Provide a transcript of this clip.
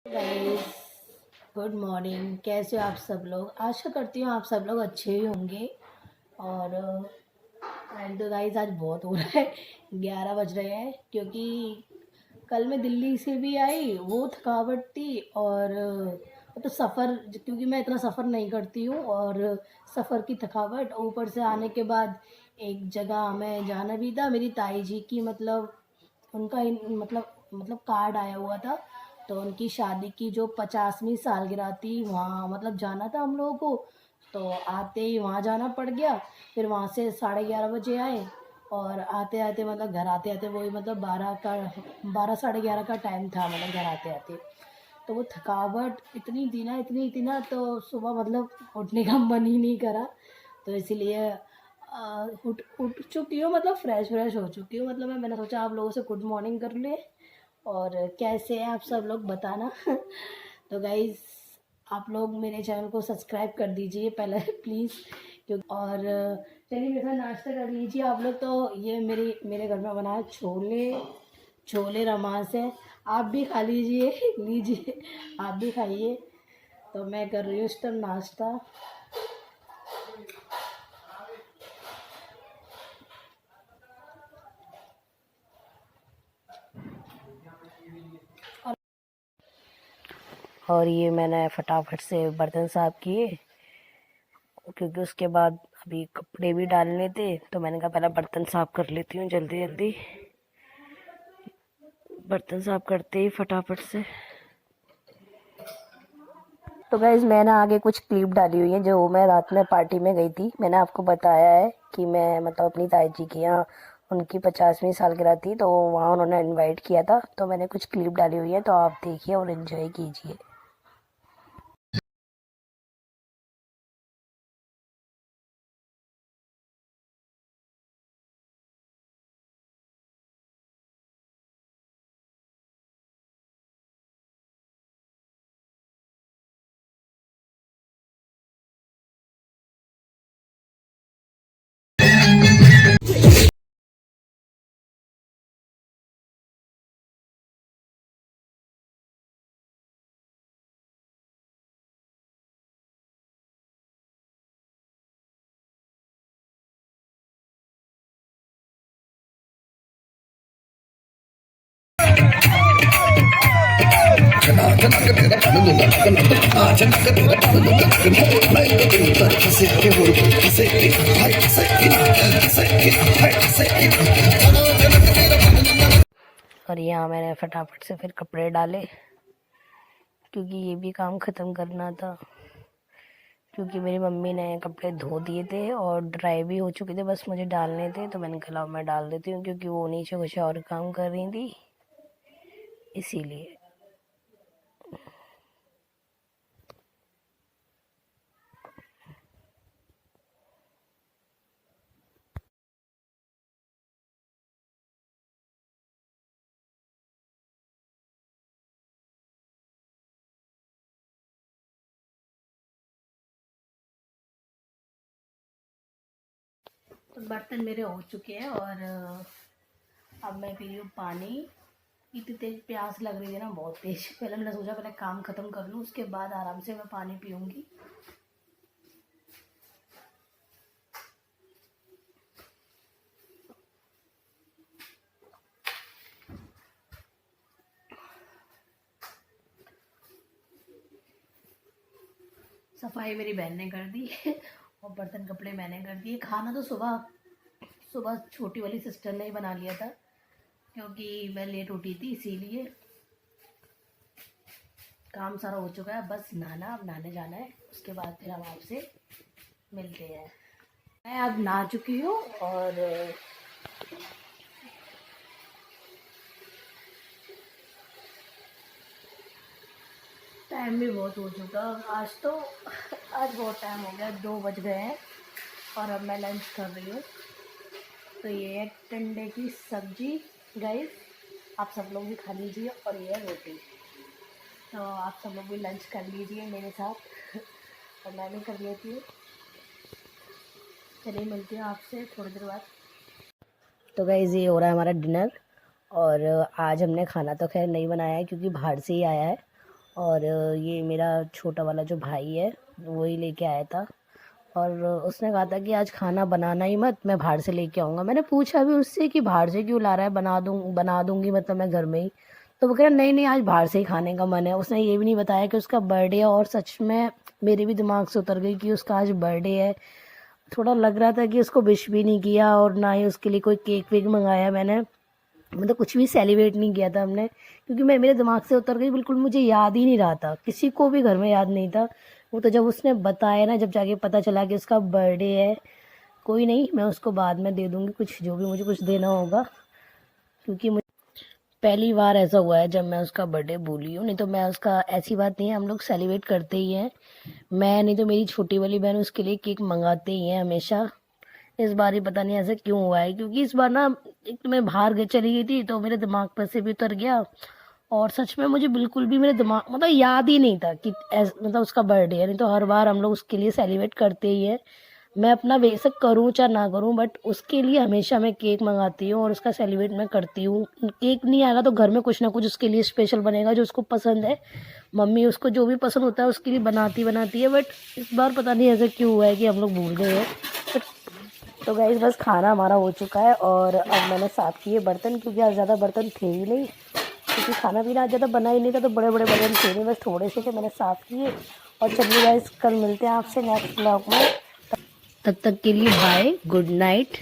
Guys, good morning. कैसे हो आप सब लोग? आशा करती हूँ आप सब लोग अच्छे ही होंगे। और एंड तो गाइस आज बहुत हो रहा है, 11 बज रहे हैं क्योंकि कल मैं दिल्ली से भी आई, वो थकावट थी। और तो सफ़र, क्योंकि मैं इतना सफ़र नहीं करती हूँ, और सफ़र की थकावट ऊपर से आने के बाद एक जगह हमें जाना भी था, मेरी ताई जी की मतलब उनका मतलब कार्ड आया हुआ था। तो उनकी शादी की जो 50वीं सालगिरह थी, वहाँ मतलब जाना था हम लोगों को। तो आते ही वहाँ जाना पड़ गया। फिर वहाँ से 11:30 बजे आए, और आते आते मतलब घर आते आते वही मतलब 12 साढ़े 11 का टाइम था, मतलब घर आते आते। तो वो थकावट इतनी थी ना, तो सुबह मतलब उठने का मन ही नहीं करा। तो इसीलिए उठ उठ चुकी हूँ, मतलब फ्रेश हो चुकी हूँ। मतलब मैंने सोचा आप लोगों से गुड मॉर्निंग कर ले, और कैसे हैं आप सब लोग बताना। तो गाइज़, आप लोग मेरे चैनल को सब्सक्राइब कर दीजिए पहले प्लीज़। क्योंकि और चलिए मेरे साथ नाश्ता कर लीजिए आप लोग। तो ये मेरे घर में बना है छोले, छोले रमास है। आप भी खा लीजिए लीजिए, आप भी खाइए। तो मैं कर रही हूँ इस टाइम नाश्ता। और ये मैंने फटाफट से बर्तन साफ किए, क्योंकि उसके बाद अभी कपड़े भी डालने थे। तो मैंने कहा पहले बर्तन साफ कर लेती हूँ जल्दी जल्दी। बर्तन साफ करते ही फटाफट से। तो गाइज, मैंने आगे कुछ क्लिप डाली हुई है जो मैं रात में पार्टी में गई थी। मैंने आपको बताया है कि मैं मतलब अपनी ताई जी के यहाँ उनकी 50वीं सालगिरह थी, तो वहाँ उन्होंने इनवाइट किया था। तो मैंने कुछ क्लिप डाली हुई है, तो आप देखिए और एंजॉय कीजिए। और यहाँ मैंने फटाफट से फिर कपड़े डाले, क्योंकि ये भी काम ख़त्म करना था। क्योंकि मेरी मम्मी ने कपड़े धो दिए थे और ड्राई भी हो चुके थे, बस मुझे डालने थे। तो मैंने कहा मैं डाल देती हूँ, क्योंकि वो नीचे कुछ और काम कर रही थी, इसीलिए। तो बर्तन मेरे हो चुके हैं, और अब मैं पी रही हूँ पानी। इतनी तेज प्यास लग रही है ना, बहुत तेज। पहले मैंने सोचा पहले काम ख़त्म कर लूँ, उसके बाद आराम से मैं पानी पीऊँगी। सफाई मेरी बहन ने कर दी और बर्तन कपड़े मैंने कर दिए। खाना तो सुबह सुबह छोटी वाली सिस्टर ने ही बना लिया था, क्योंकि मैं लेट उठी थी, इसीलिए। काम सारा हो चुका है, बस नहाना, अब नहाने जाना है। उसके बाद फिर हम आपसे मिलते हैं। मैं अब नहा चुकी हूँ, और टाइम भी बहुत हो चुका आज बहुत टाइम हो गया, 2 बज गए हैं। और अब मैं लंच कर रही हूँ। तो ये है टिंडे की सब्जी गाइस, आप सब लोग भी खा लीजिए। और ये है रोटी। तो आप सब लोग भी लंच कर लीजिए मेरे साथ और मैं भी कर लेती हूँ। चलिए मिलती हूँ आपसे थोड़ी देर बाद। तो गाइस, ये हो रहा है हमारा डिनर। और आज हमने खाना तो खैर नहीं बनाया है, क्योंकि बाहर से ही आया है। और ये मेरा छोटा वाला जो भाई है वही लेके आया था। और उसने कहा था कि आज खाना बनाना ही मत, मैं बाहर से लेके आऊँगा। मैंने पूछा भी उससे कि बाहर से क्यों ला रहा है, बना दूँगी मतलब मैं घर में ही। तो वो कह रहा नहीं नहीं आज बाहर से ही खाने का मन है। उसने ये भी नहीं बताया कि उसका बर्थडे है, और सच में मेरे भी दिमाग से उतर गई कि उसका आज बर्थडे है। थोड़ा लग रहा था कि उसको विश भी नहीं किया, और ना ही उसके लिए कोई केक वेक मंगाया मैंने। मतलब कुछ भी सेलिब्रेट नहीं किया था हमने, क्योंकि मैं मेरे दिमाग से उतर गई, बिल्कुल मुझे याद ही नहीं रहा था, किसी को भी घर में याद नहीं था। वो तो जब उसने बताया ना, जब जाके पता चला कि उसका बर्थडे है। कोई नहीं, मैं उसको बाद में दे दूँगी कुछ, जो भी मुझे कुछ देना होगा, क्योंकि मुझे पहली बार ऐसा हुआ है जब मैं उसका बर्थडे भूली हूँ। नहीं तो मैं उसका, ऐसी बात नहीं है, हम लोग सेलिब्रेट करते ही हैं। मैं नहीं तो मेरी छोटी वाली बहन उसके लिए केक मंगाते ही हैं हमेशा। इस बार ही पता नहीं ऐसा क्यों हुआ है, क्योंकि इस बार ना एक तो मैं बाहर गई चली गई थी, तो मेरे दिमाग पर से भी उतर गया। और सच में मुझे बिल्कुल भी मेरे दिमाग मतलब याद ही नहीं था कि मतलब उसका बर्थडे है। नहीं तो हर बार हम लोग उसके लिए सेलिब्रेट करते ही हैं। मैं अपना बेशक करूँ चाहे ना करूँ, बट उसके लिए हमेशा मैं केक मंगाती हूँ और उसका सेलिब्रेट मैं करती हूँ। केक नहीं आएगा तो घर में कुछ ना कुछ उसके लिए स्पेशल बनेगा जो उसको पसंद है। मम्मी उसको जो भी पसंद होता है उसके लिए बनाती बनाती है, बट इस बार पता नहीं ऐसा क्यों हुआ है कि हम लोग भूल गए हैं। तो गाइस बस खाना हमारा हो चुका है, और अब मैंने साफ़ किए बर्तन, क्योंकि आज ज़्यादा बर्तन थे ही नहीं, क्योंकि खाना पीना आज ज़्यादा बना ही नहीं था, तो बड़े बड़े बर्तन थे नहीं, बस थोड़े से थे, मैंने साफ़ किए। और चलिए गाइस, कल मिलते हैं आपसे नेक्स्ट ब्लॉग में। तब तक के लिए बाय, गुड नाइट।